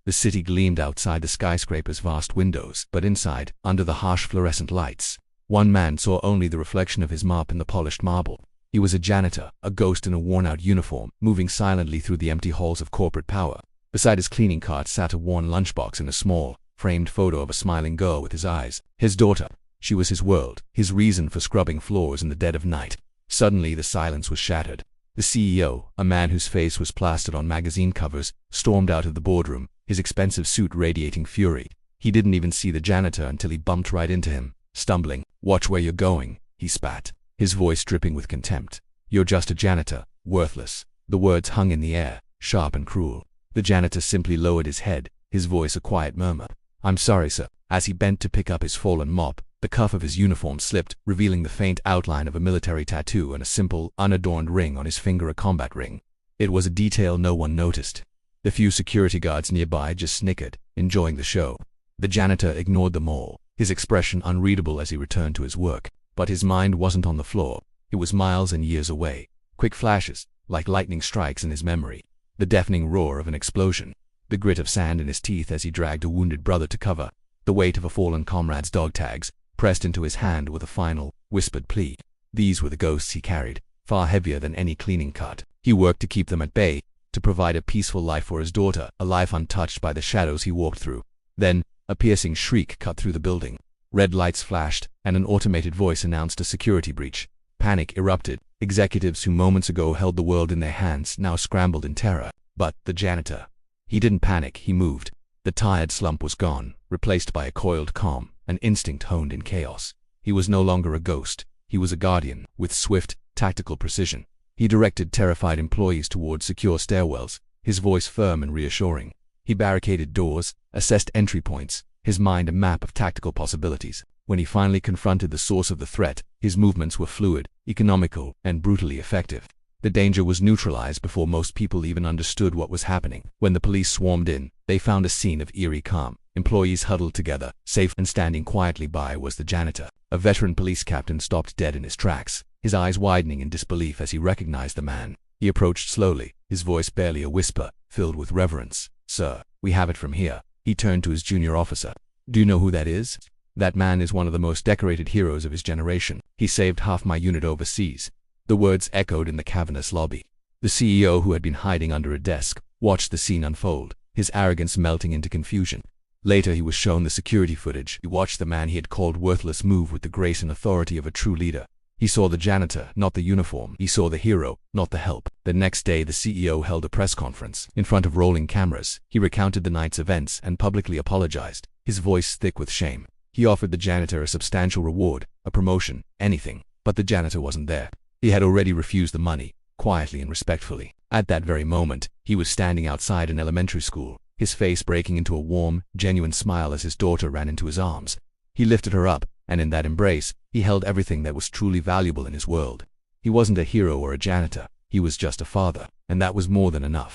The city gleamed outside the skyscraper's vast windows, but inside, under the harsh fluorescent lights, one man saw only the reflection of his mop in the polished marble. He was a janitor, a ghost in a worn-out uniform, moving silently through the empty halls of corporate power. Beside his cleaning cart sat a worn lunchbox and a small, framed photo of a smiling girl with his eyes. His daughter. She was his world, his reason for scrubbing floors in the dead of night. Suddenly the silence was shattered. The CEO, a man whose face was plastered on magazine covers, stormed out of the boardroom, his expensive suit radiating fury. He didn't even see the janitor until he bumped right into him. Stumbling, "Watch where you're going," he spat, his voice dripping with contempt. "You're just a janitor, worthless." The words hung in the air, sharp and cruel. The janitor simply lowered his head, his voice a quiet murmur. "I'm sorry, sir." As he bent to pick up his fallen mop, the cuff of his uniform slipped, revealing the faint outline of a military tattoo and a simple, unadorned ring on his finger, a combat ring. It was a detail no one noticed. The few security guards nearby just snickered, enjoying the show. The janitor ignored them all, his expression unreadable as he returned to his work. But his mind wasn't on the floor. It was miles and years away. Quick flashes, like lightning strikes in his memory. The deafening roar of an explosion. The grit of sand in his teeth as he dragged a wounded brother to cover. The weight of a fallen comrade's dog tags, pressed into his hand with a final, whispered plea. These were the ghosts he carried, far heavier than any cleaning cart. He worked to keep them at bay, to provide a peaceful life for his daughter, a life untouched by the shadows he walked through. Then, a piercing shriek cut through the building. Red lights flashed, and an automated voice announced a security breach. Panic erupted. Executives who moments ago held the world in their hands now scrambled in terror. But the janitor. He didn't panic, he moved. The tired slump was gone, replaced by a coiled calm, an instinct honed in chaos. He was no longer a ghost. He was a guardian, with swift, tactical precision. He directed terrified employees toward secure stairwells, his voice firm and reassuring. He barricaded doors, assessed entry points, his mind a map of tactical possibilities. When he finally confronted the source of the threat, his movements were fluid, economical, and brutally effective. The danger was neutralized before most people even understood what was happening. When the police swarmed in, they found a scene of eerie calm. Employees huddled together, safe, and standing quietly by was the janitor. A veteran police captain stopped dead in his tracks, his eyes widening in disbelief as he recognized the man. He approached slowly, his voice barely a whisper, filled with reverence. "Sir, we have it from here." He turned to his junior officer. "Do you know who that is?" "That man is one of the most decorated heroes of his generation. He saved half my unit overseas." The words echoed in the cavernous lobby. The CEO, who had been hiding under a desk, watched the scene unfold, his arrogance melting into confusion. Later he was shown the security footage. He watched the man he had called worthless move with the grace and authority of a true leader. He saw the janitor, not the uniform. He saw the hero, not the help. The next day the CEO held a press conference. In front of rolling cameras, he recounted the night's events and publicly apologized, his voice thick with shame. He offered the janitor a substantial reward, a promotion, anything. But the janitor wasn't there. He had already refused the money, quietly and respectfully. At that very moment, he was standing outside an elementary school, his face breaking into a warm, genuine smile as his daughter ran into his arms. He lifted her up, and in that embrace, he held everything that was truly valuable in his world. He wasn't a hero or a janitor. He was just a father, and that was more than enough.